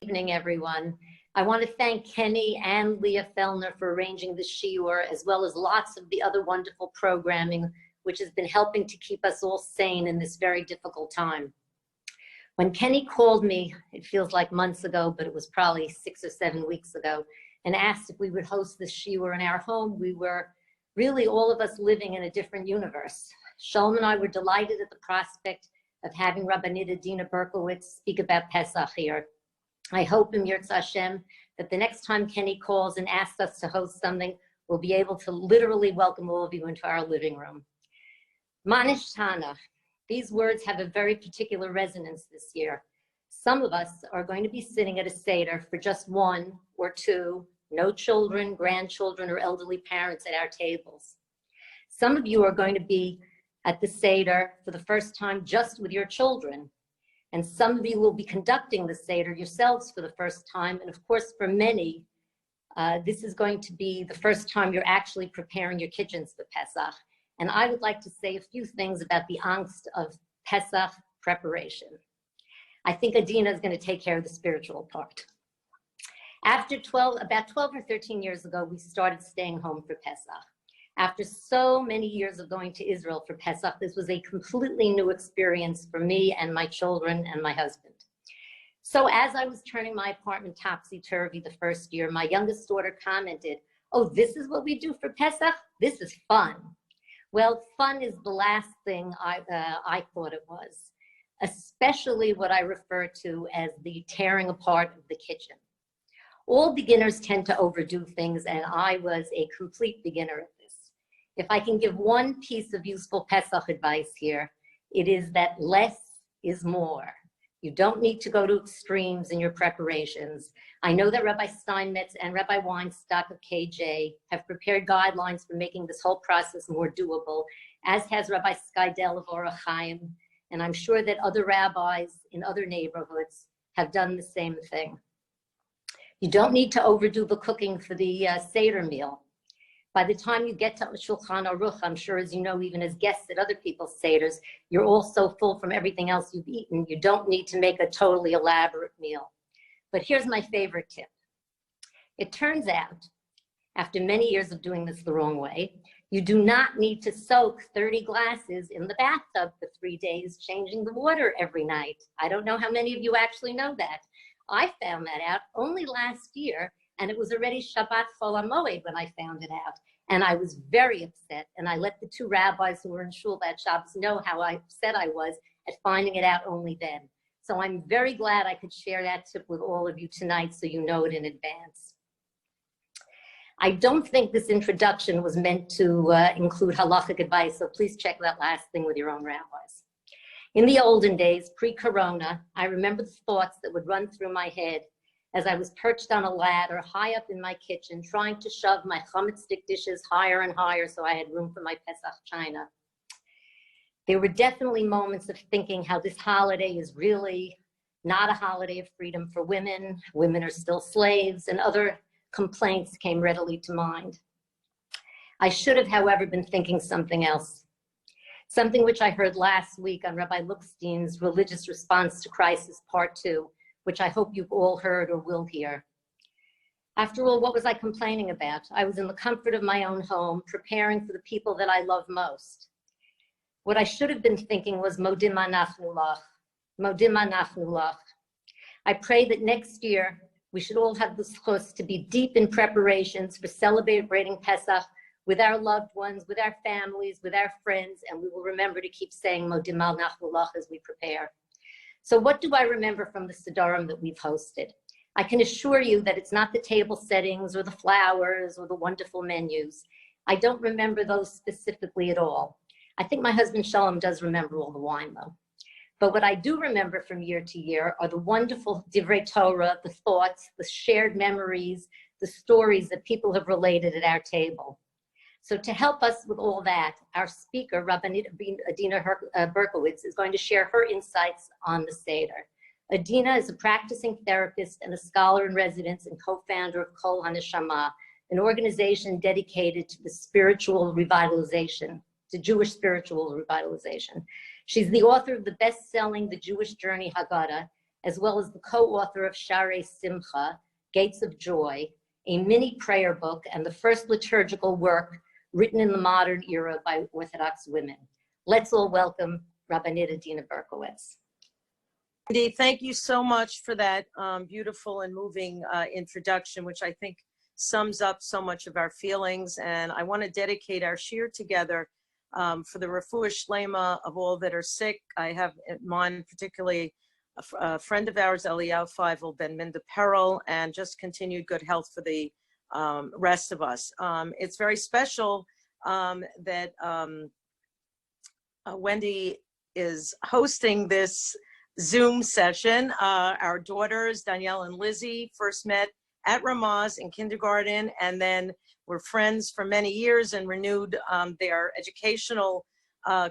Evening, everyone. I want to thank Kenny and Leah Fellner for arranging the shiur, as well as lots of the other wonderful programming, which has been helping to keep us all sane in this very difficult time. When Kenny called me, it feels like months ago, but it was probably 6 or 7 weeks ago, and asked if we would host the shiur in our home, we were really all of us living in a different universe. Shalom and I were delighted at the prospect of having Rabbanit Adena Berkowitz speak about Pesa here. I hope in Yirtzeh Hashem that the next time Kenny calls and asks us to host something, we'll be able to literally welcome all of you into our living room. Manish Tana, these words have a very particular resonance this year. Some of us are going to be sitting at a Seder for just 1 or 2, no children, grandchildren, or elderly parents at our tables. Some of you are going to be at the Seder for the first time just with your children. And some of you will be conducting the Seder yourselves for the first time. And of course, for many, this is going to be the first time you're actually preparing your kitchens for Pesach. And I would like to say a few things about the Angst of Pesach preparation. I think Adena is going to take care of the spiritual part. About 12 or 13 years ago, we started staying home for Pesach. After so many years of going to Israel for Pesach, this was a completely new experience for me and my children and my husband. So as I was turning my apartment topsy-turvy the first year, my youngest daughter commented, "Oh, this is what we do for Pesach? This is fun." Well, fun is the last thing I thought it was, especially what I refer to as the tearing apart of the kitchen. All beginners tend to overdo things, and I was a complete beginner at this. If I can give one piece of useful Pesach advice here, it is that less is more. You don't need to go to extremes in your preparations. I know that Rabbi Steinmetz and Rabbi Weinstock of KJ have prepared guidelines for making this whole process more doable, as has Rabbi Skydel of Orach Chaim, and I'm sure that other rabbis in other neighborhoods have done the same thing. You don't need to overdo the cooking for the Seder meal. By the time you get to Shulchan Aruch, I'm sure, as you know, even as guests at other people's Seders, you're all so full from everything else you've eaten, you don't need to make a totally elaborate meal. But here's my favorite tip. It turns out, after many years of doing this the wrong way, you do not need to soak 30 glasses in the bathtub for 3 days, changing the water every night. I don't know how many of you actually know that. I found that out only last year, and it was already Shabbat Chol HaMoed when I found it out. And I was very upset, and I let the 2 rabbis who were in shul that Shabbos know how upset I was at finding it out only then. So I'm very glad I could share that tip with all of you tonight so you know it in advance. I don't think this introduction was meant to include halachic advice, so please check that last thing with your own rabbis. In the olden days, pre-corona, I remember the thoughts that would run through my head as I was perched on a ladder high up in my kitchen, trying to shove my chametz stick dishes higher and higher so I had room for my Pesach china. There were definitely moments of thinking how this holiday is really not a holiday of freedom for women. Women are still slaves, and other complaints came readily to mind. I should have, however, been thinking something else. Something which I heard last week on Rabbi Lookstein's Religious Response to Crisis Part 2, which I hope you've all heard or will hear. After all, what was I complaining about? I was in the comfort of my own home, preparing for the people that I love most. What I should have been thinking was Modim Anachnu Lach, Modim Anachnu Lach. I pray that next year we should all have the zchus to be deep in preparations for celebrating Pesach with our loved ones, with our families, with our friends, and we will remember to keep saying Modim Anachnu Lach as we prepare. So what do I remember from the Sedarim that we've hosted? I can assure you that it's not the table settings or the flowers or the wonderful menus. I don't remember those specifically at all. I think my husband Shalom does remember all the wine though. But what I do remember from year to year are the wonderful Divrei Torah, the thoughts, the shared memories, the stories that people have related at our table. So to help us with all that, our speaker, Rabbanit Adena Berkowitz, is going to share her insights on the Seder. Adena is a practicing therapist and a scholar in residence and co-founder of Kol HaNeshama, an organization dedicated to the spiritual revitalization, to Jewish spiritual revitalization. She's the author of the best-selling The Jewish Journey Haggadah, as well as the co-author of Sharei Simcha, Gates of Joy, a mini prayer book, and the first liturgical work written in the modern era by Orthodox women. Let's all welcome Rabbanit Adena Berkowitz. Wendy, thank you so much for that beautiful and moving introduction, which I think sums up so much of our feelings. And I want to dedicate our shir together for the refuah shlema of all that are sick. I have in mind particularly a friend of ours, Eliyahu Feivel Ben Minda Peril, and just continued good health for the rest of us. It's very special that Wendy is hosting this Zoom session. Our daughters, Danielle and Lizzie, first met at Ramaz in kindergarten, and then were friends for many years and renewed their educational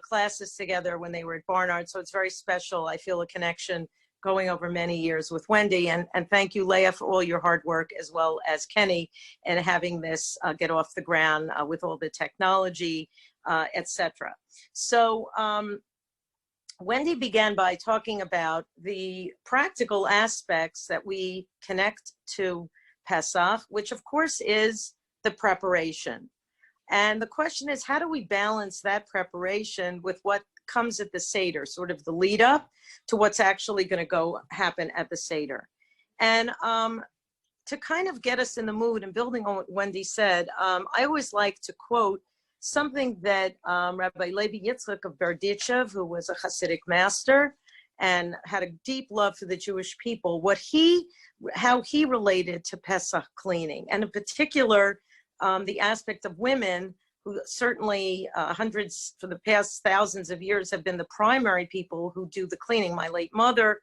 classes together when they were at Barnard. So it's very special. I feel a connection going over many years with Wendy. And thank you, Leah, for all your hard work, as well as Kenny, and having this get off the ground with all the technology, etc. So Wendy began by talking about the practical aspects that we connect to Pesach, which of course is the preparation. And the question is, how do we balance that preparation with what comes at the Seder, sort of the lead up to what's actually going to happen at the Seder? And to kind of get us in the mood, and building on what Wendy said, I always like to quote something that Rabbi Levi Yitzchak of Berditchev, who was a Hasidic master and had a deep love for the Jewish people, how he related to Pesach cleaning, and in particular, the aspect of women who certainly hundreds for the past thousands of years have been the primary people who do the cleaning. My late mother,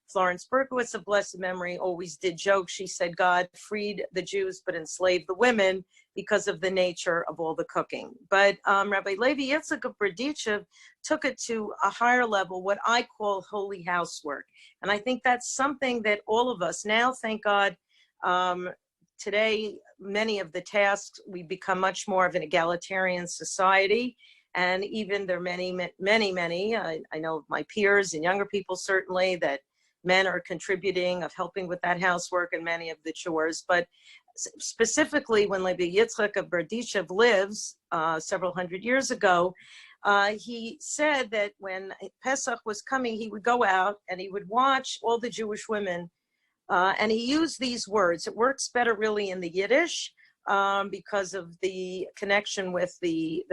Florence Berkowitz of blessed memory, always did joke. She said God freed the Jews but enslaved the women because of the nature of all the cooking. But Rabbi Levi Yitzchak of Berditchev took it to a higher level, what I call holy housework. And I think that's something that all of us now, thank God, today, many of the tasks, we become much more of an egalitarian society. And even there are many, I know of my peers and younger people certainly, that men are contributing of helping with that housework and many of the chores. But specifically when Levi Yitzchak of Berditchev lives several hundred years ago, he said that when Pesach was coming, he would go out and he would watch all the Jewish women. And he used these words. It works better really in the Yiddish because of the connection with the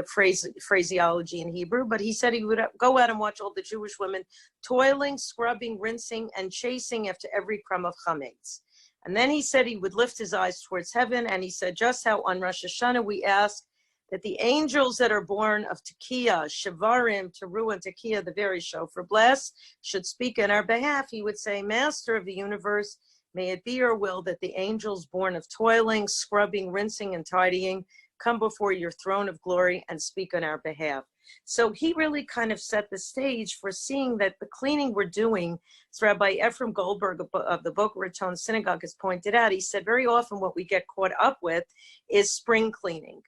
phraseology in Hebrew. But he said he would go out and watch all the Jewish women toiling, scrubbing, rinsing, and chasing after every crumb of chametz. And then he said he would lift his eyes towards heaven, and he said, just how on Rosh Hashanah we ask that the angels that are born of Tekiah, Shevarim, Teruah, and Tekiah, the very shofar bless, should speak in our behalf. He would say, Master of the universe, may it be your will that the angels born of toiling, scrubbing, rinsing, and tidying come before your throne of glory and speak on our behalf. So he really kind of set the stage for seeing that the cleaning we're doing, as Rabbi Ephraim Goldberg of the Boca Raton Synagogue has pointed out, he said very often what we get caught up with is spring cleaning.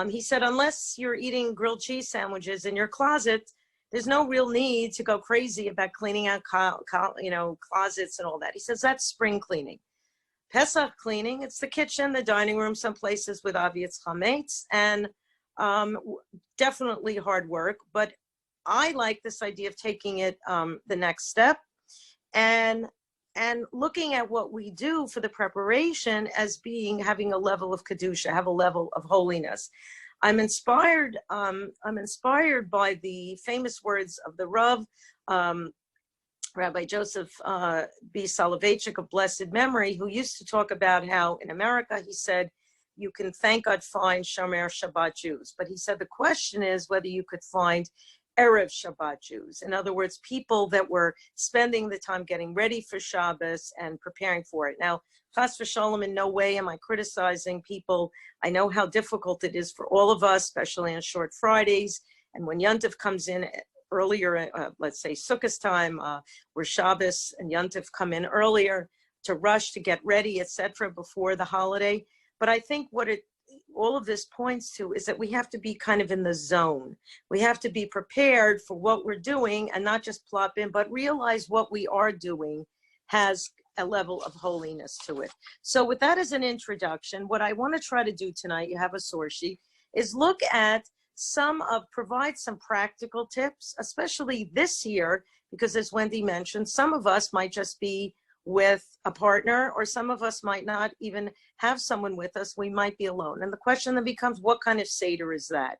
He said, unless you're eating grilled cheese sandwiches in your closet, there's no real need to go crazy about cleaning out closets and all that. He says that's spring cleaning. Pesach cleaning, it's the kitchen, the dining room, some places with obvious chametz, and definitely hard work. But I like this idea of taking it the next step and looking at what we do for the preparation as having a level of kedusha, have a level of holiness. I'm inspired by the famous words of the Rav, Rabbi Joseph B. Soloveitchik of blessed memory, who used to talk about how in America, he said, you can thank God find Shomer Shabbat Jews. But he said the question is whether you could find Erev Shabbat Jews. In other words, people that were spending the time getting ready for Shabbos and preparing for it. Now, Chas v'sholom, in no way am I criticizing people. I know how difficult it is for all of us, especially on short Fridays. And when Yontif comes in earlier, let's say Sukkot time, where Shabbos and Yontif come in earlier to rush to get ready, etc., before the holiday. But I think what all of this points to is that we have to be kind of in the zone. We have to be prepared for what we're doing and not just plop in, but realize what we are doing has a level of holiness to it. So with that as an introduction, what I want to try to do tonight, you have a source sheet, is look at provide some practical tips, especially this year, because as Wendy mentioned, some of us might just be with a partner, or some of us might not even have someone with us. We might be alone. And the question then becomes, what kind of Seder is that?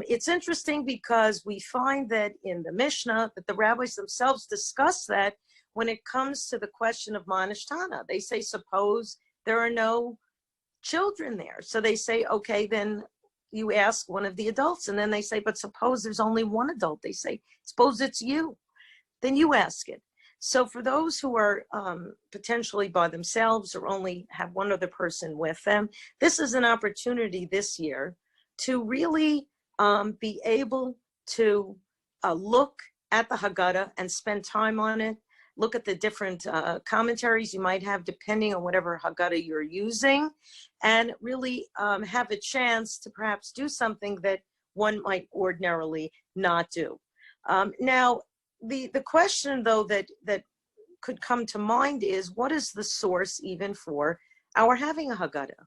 It's interesting because we find that in the Mishnah, that the rabbis themselves discuss that when it comes to the question of manishtana. They say, suppose there are no children there. So they say, okay, then you ask one of the adults. And then they say, but suppose there's only one adult. They say, suppose it's you. Then you ask it. So for those who are potentially by themselves or only have one other person with them, this is an opportunity this year to really be able to look at the Haggadah and spend time on it. Look at the different commentaries you might have depending on whatever Haggadah you're using, and really have a chance to perhaps do something that one might ordinarily not do. Now, the question though that could come to mind is, what is the source even for our having a Haggadah?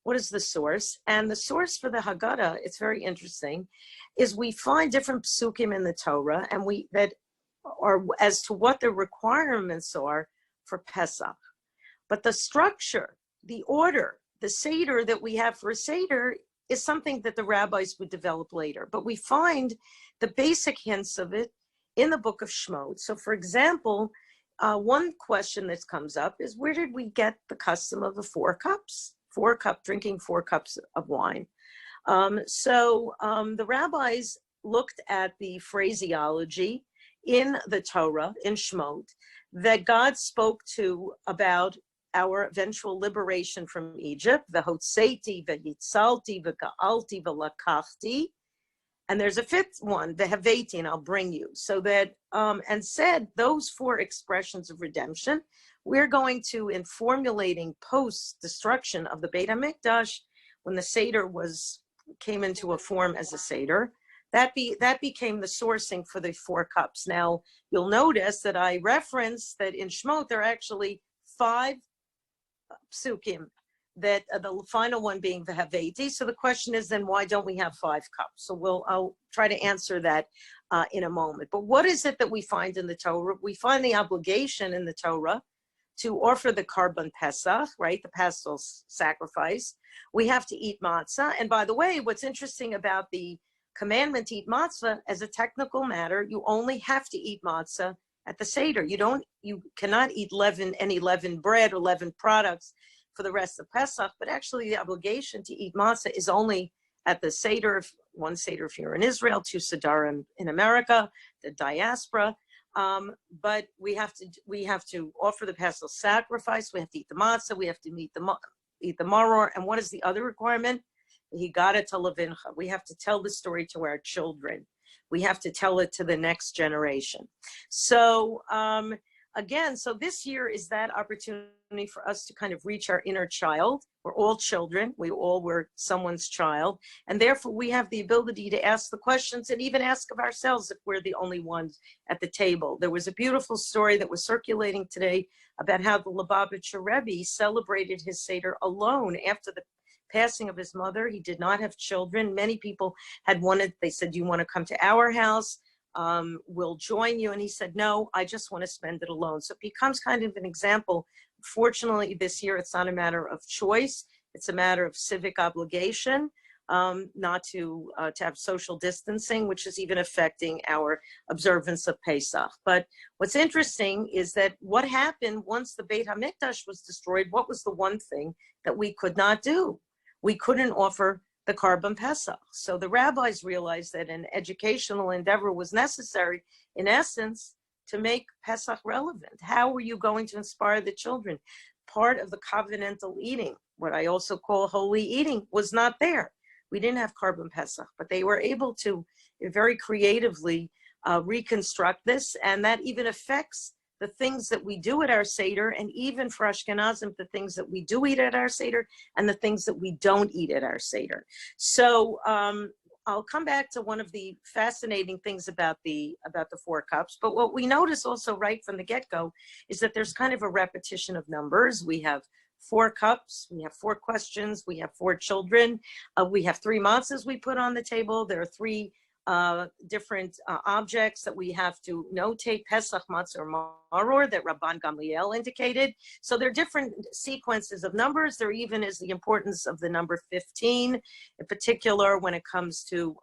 What is the source? And the source for the Haggadah, it's very interesting, is we find different psukim in the Torah, and that are as to what the requirements are for Pesach. But the structure, the order, the Seder that we have for a Seder is something that the rabbis would develop later. But we find the basic hints of it in the book of Shemot. So for example, one question that comes up is, where did we get the custom of the 4 cups? Drinking 4 cups of wine. The rabbis looked at the phraseology in the Torah, in Shemot, that God spoke to about our eventual liberation from Egypt, v'hotzeiti, v'yitzalti, v'ga'alti, v'lakachti. And there's a 5th one, v'haveti, and I'll bring you. So that, and said those 4 expressions of redemption, we're going to, in formulating post-destruction of the Beit HaMikdash, when the Seder came into a form as a Seder, that became the sourcing for the 4 cups. Now, you'll notice that I referenced that in Shemot, there are actually 5 psukim, that the final one being the Haveti. So the question is then, why don't we have 5 cups? So I'll try to answer that in a moment. But what is it that we find in the Torah? We find the obligation in the Torah to offer the Karban Pesach, right? The paschal sacrifice. We have to eat matzah. And by the way, what's interesting about the commandment to eat matzah, as a technical matter, you only have to eat matzah at the Seder. You cannot eat any leavened bread or leavened products for the rest of Pesach, but actually the obligation to eat matzah is only at the Seder, 1 Seder if you're in Israel, 2 Sederim in America, the diaspora. But we have to offer the paschal sacrifice. We have to eat the matzah. We have to eat the maror. And what is the other requirement? Haggadah to Levincha. We have to tell the story to our children. We have to tell it to the next generation. So again, so this year is that opportunity for us to kind of reach our inner child. We're all children. We all were someone's child. And therefore, we have the ability to ask the questions and even ask of ourselves if we're the only ones at the table. There was a beautiful story that was circulating today about how the Lubavitcher Rebbe celebrated his Seder alone after the passing of his mother. He did not have children. Many people they said, do you want to come to our house? We'll join you. And he said, no, I just want to spend it alone. So it becomes kind of an example. Fortunately, this year, it's not a matter of choice. It's a matter of civic obligation, not to have social distancing, which is even affecting our observance of Pesach. But what's interesting is that what happened once the Beit HaMikdash was destroyed, what was the one thing that we could not do? We couldn't offer the Karban Pesach. So the rabbis realized that an educational endeavor was necessary, in essence, to make Pesach relevant. How were you going to inspire the children? Part of the covenantal eating, what I also call holy eating, was not there. We didn't have Karban Pesach, but they were able to very creatively reconstruct this, and that even affects the things that we do at our Seder, and even for Ashkenazim, the things that we do eat at our Seder, and the things that we don't eat at our Seder. So I'll come back to one of the fascinating things about the 4 cups. But what we notice also right from the get-go is that there's kind of a repetition of numbers. We have 4 cups, we have 4 questions, we have 4 children, we have 3 matzahs we put on the table. There are 3 different objects that we have to notate, Pesach, Matzah, or Maror, that Rabban Gamliel indicated. So there are different sequences of numbers. There even is the importance of the number 15, in particular when it comes to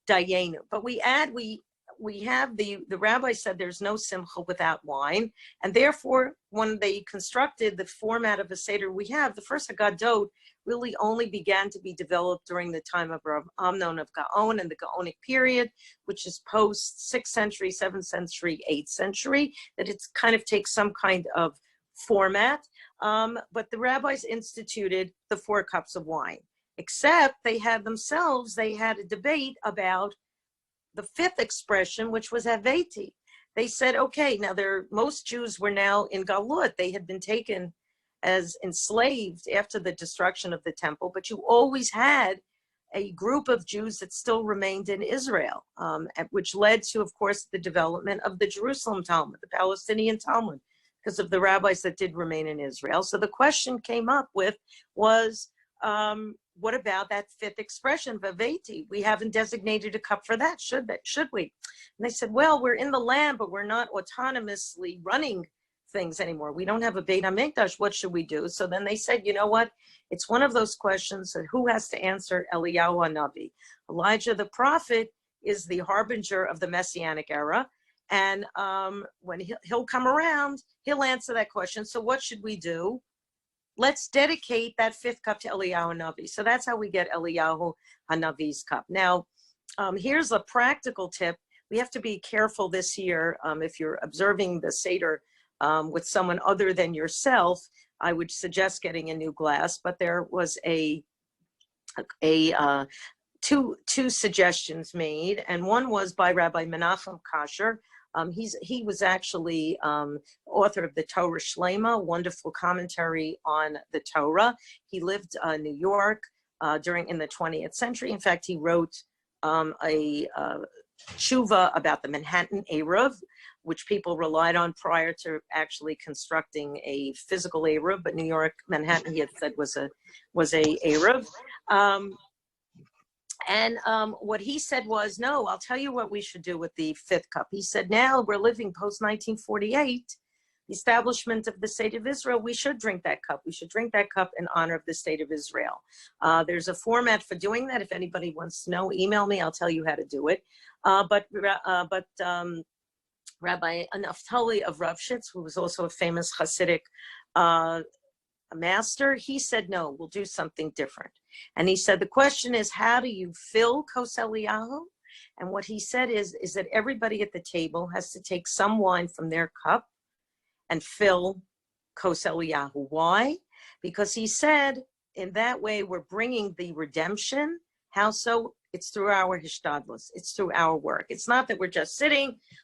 Dayenu. But we have the rabbi said there's no simcha without wine, and therefore when they constructed the format of a Seder we have, the first Haggadah really only began to be developed during the time of Rav Amnon of Gaon and the Gaonic period, which is post 6th century, 7th century, 8th century, that it's kind of takes some kind of format. But the rabbis instituted the 4 cups of wine, except they had a debate about the 5th expression, which was Haveti. They said, okay, now most Jews were now in Galut. They had been taken as enslaved after the destruction of the temple, but you always had a group of Jews that still remained in Israel, which led to, of course, the development of the Jerusalem Talmud, the Palestinian Talmud, because of the rabbis that did remain in Israel. So the question came up with was, what about that 5th expression, Vaveti? We haven't designated a cup for that, should we? And they said, well, we're in the land, but we're not autonomously running things anymore. We don't have a Beit HaMikdash. What should we do? So then they said, you know what? It's one of those questions that who has to answer? Eliyahu HaNavi. Elijah the prophet is the harbinger of the Messianic era. And when he'll come around, he'll answer that question. So what should we do? Let's dedicate that 5th cup to Eliyahu HaNavi. So that's how we get Eliyahu HaNavi's cup. Now, here's a practical tip. We have to be careful this year if you're observing the Seder with someone other than yourself. I would suggest getting a new glass, but there was two suggestions made, and one was by Rabbi Menachem Kasher. He was actually author of the Torah Shlema, wonderful commentary on the Torah. He lived in New York in the 20th century. In fact, he wrote a tshuva about the Manhattan Eruv, which people relied on prior to actually constructing a physical Eruv, but New York, Manhattan, he had said was a Eruv. What he said was, no, I'll tell you what we should do with the 5th cup. He said, now we're living post-1948, the establishment of the State of Israel, we should drink that cup. We should drink that cup in honor of the State of Israel. There's a format for doing that. If anybody wants to know, email me. I'll tell you how to do it. But Rabbi Naftali of Ravshitz, who was also a famous Hasidic master, he said, no, we'll do something different. And he said, the question is, how do you fill Kos Eliyahu? And what he said is that everybody at the table has to take some wine from their cup and fill Kos Eliyahu. Why? Because he said, in that way, we're bringing the redemption. How so? It's through our hishtadlus. It's through our work. It's not that we're just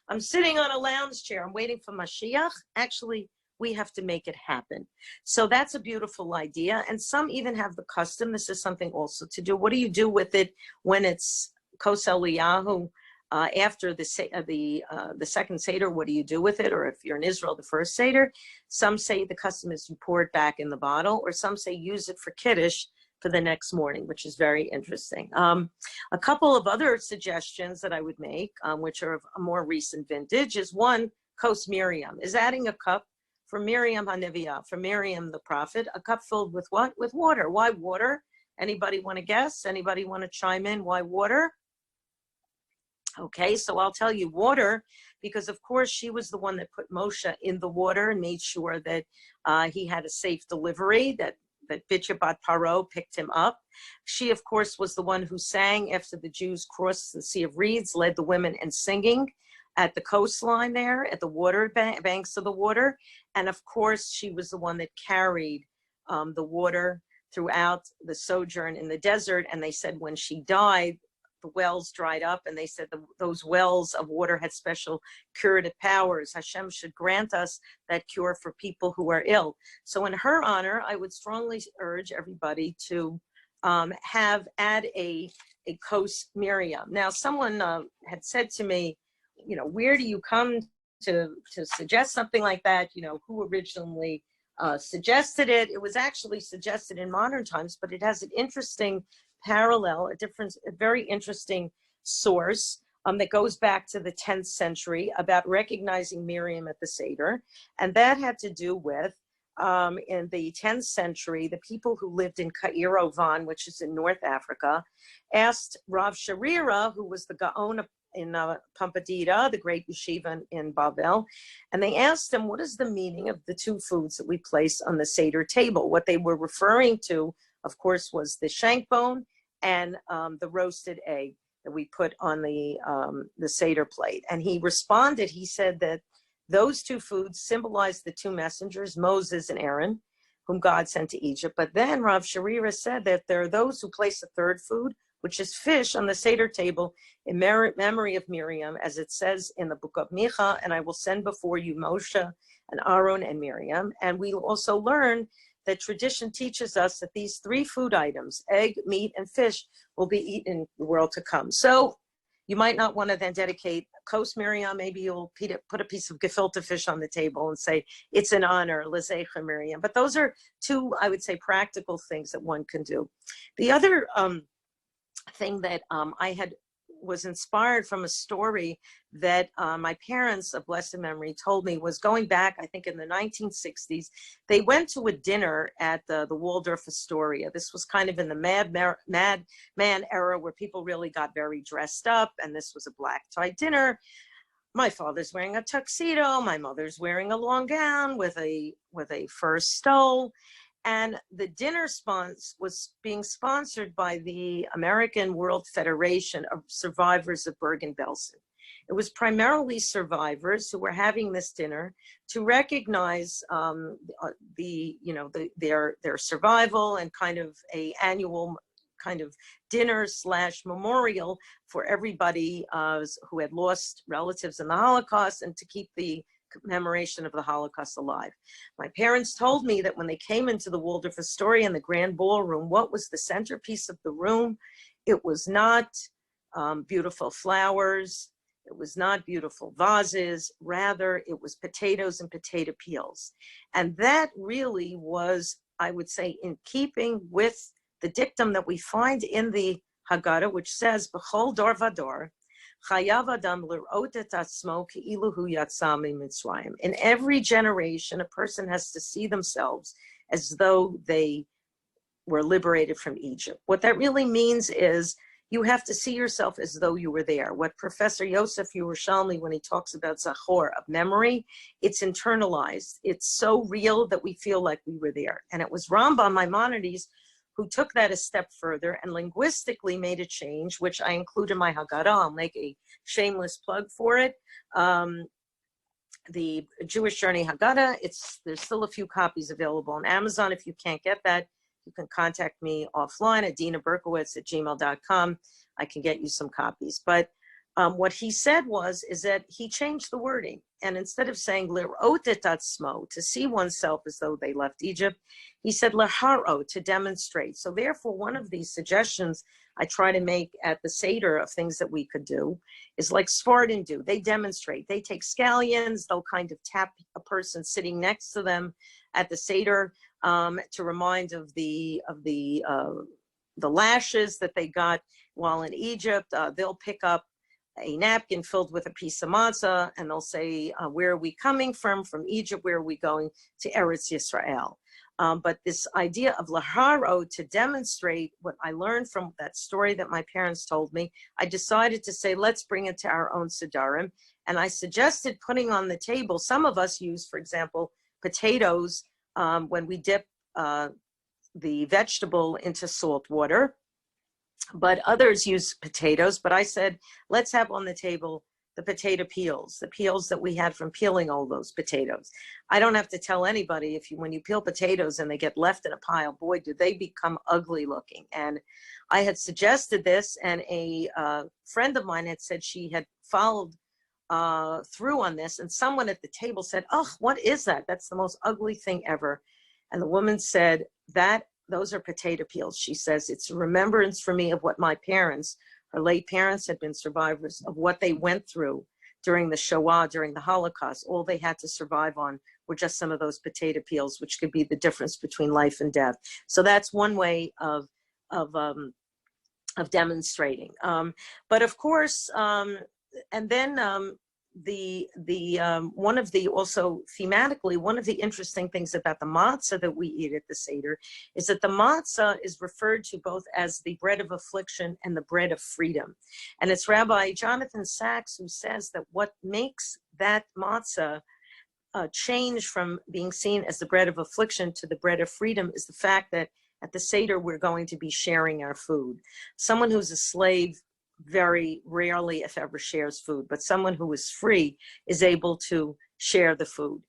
I'm sitting on a lounge chair, I'm waiting for Mashiach. Actually, we have to make it happen. So that's a beautiful idea. And some even have the custom. This is something also to do. What do you do with it when it's Kos Eliyahu after the second Seder? What do you do with it? Or if you're in Israel, the first Seder. Some say the custom is you pour it back in the bottle, or some say use it for Kiddush for the next morning, which is very interesting. A couple of other suggestions that I would make, which are of a more recent vintage, is one, Kos Miriam, is adding a cup for Miriam HaNeviah, for Miriam the prophet, a cup filled with what? With water. Why water? Anybody want to guess? Anybody want to chime in? Why water? Okay, so I'll tell you water, because of course she was the one that put Moshe in the water and made sure that he had a safe delivery, that Bitya Bat Paro picked him up. She, of course, was the one who sang after the Jews crossed the Sea of Reeds, led the women in singing at the coastline there, at the water banks of the water. And of course, she was the one that carried the water throughout the sojourn in the desert. And they said when she died, the wells dried up, and they said those wells of water had special curative powers. Hashem should grant us that cure for people who are ill. So in her honor, I would strongly urge everybody to add a kos Miriam. Now, someone had said to me, where do you come to suggest something like that? Who originally suggested it? It was actually suggested in modern times, but it has an interesting parallel, a very interesting source that goes back to the 10th century about recognizing Miriam at the Seder. And that had to do with, in the 10th century, the people who lived in Kairouvan, which is in North Africa, asked Rav Sharira, who was the Gaon in Pampadita, the great yeshiva in Bavel, and they asked him, what is the meaning of the two foods that we place on the Seder table? What they were referring to, of course, was the shank bone and the roasted egg that we put on the Seder plate. And he responded, he said that those two foods symbolize the two messengers, Moses and Aaron, whom God sent to Egypt. But then Rav Sharira said that there are those who place a third food, which is fish, on the Seder table in memory of Miriam, as it says in the book of Micha, and I will send before you Moshe and Aaron and Miriam. And we also learn that tradition teaches us that these three food items, egg, meat, and fish, will be eaten in the world to come. So you might not want to then dedicate kos Miriam. Maybe you'll put a piece of gefilte fish on the table and say it's an honor, l'zecha Miriam. But those are two, I would say, practical things that one can do. The other thing that I was inspired from a story that my parents of blessed memory told me was going back, I think in the 1960s. They went to a dinner at the Waldorf Astoria. This was kind of in the madman era where people really got very dressed up, and this was a black tie dinner. My father's wearing a tuxedo, my mother's wearing a long gown with a fur stole. And the dinner was being sponsored by the American World Federation of Survivors of Bergen-Belsen. It was primarily survivors who were having this dinner to recognize their survival, and kind of a annual kind of dinner / memorial for everybody who had lost relatives in the Holocaust, and to keep the commemoration of the Holocaust alive. My parents told me that when they came into the Waldorf Astoria in the grand ballroom, what was the centerpiece of the room? It was not beautiful flowers. It was not beautiful vases. Rather, it was potatoes and potato peels. And that really was, I would say, in keeping with the dictum that we find in the Haggadah, which says, B'chol dor vador, in every generation, a person has to see themselves as though they were liberated from Egypt. What that really means is you have to see yourself as though you were there. What Professor Yosef Yerushalmi, when he talks about Zachor, of memory, it's internalized. It's so real that we feel like we were there. And it was Rambam Maimonides who took that a step further and linguistically made a change, which I include in my Haggadah. I'll make a shameless plug for it. The Jewish Journey Haggadah, there's still a few copies available on Amazon. If you can't get that, you can contact me offline at adenaberkowitz@gmail.com. I can get you some copies. But what he said is that he changed the wording. And instead of saying lirot et atzmo, to see oneself as though they left Egypt, he said laharo, to demonstrate. So therefore, one of these suggestions I try to make at the Seder of things that we could do is like Spartan do. They demonstrate. They take scallions. They'll kind of tap a person sitting next to them at the Seder to remind of the lashes that they got while in Egypt. They'll pick up a napkin filled with a piece of matzah, and they'll say, where are we coming from Egypt? Where are we going? To Eretz Yisrael. But this idea of laharo, to demonstrate what I learned from that story that my parents told me, I decided to say, let's bring it to our own Sedarim. And I suggested putting on the table, some of us use, for example, potatoes when we dip the vegetable into salt water, but others use potatoes. But I said, let's have on the table the potato peels, the peels that we had from peeling all those potatoes. I don't have to tell anybody, when you peel potatoes and they get left in a pile, boy, do they become ugly looking. And I had suggested this, and a friend of mine had said she had followed through on this, and someone at the table said, oh, what is that? That's the most ugly thing ever. And the woman said, that those are potato peels. She says, it's a remembrance for me of what my parents, her late parents, had been survivors of what they went through during the Shoah, during the Holocaust. All they had to survive on were just some of those potato peels, which could be the difference between life and death. So that's one way of demonstrating. But of course, and then one of the also thematically, one of the interesting things about the matzah that we eat at the Seder is that the matzah is referred to both as the bread of affliction and the bread of freedom. And it's Rabbi Jonathan Sachs who says that what makes that matzah change from being seen as the bread of affliction to the bread of freedom is the fact that at the Seder, we're going to be sharing our food. Someone who's a slave very rarely, if ever, shares food, but someone who is free is able to share the food.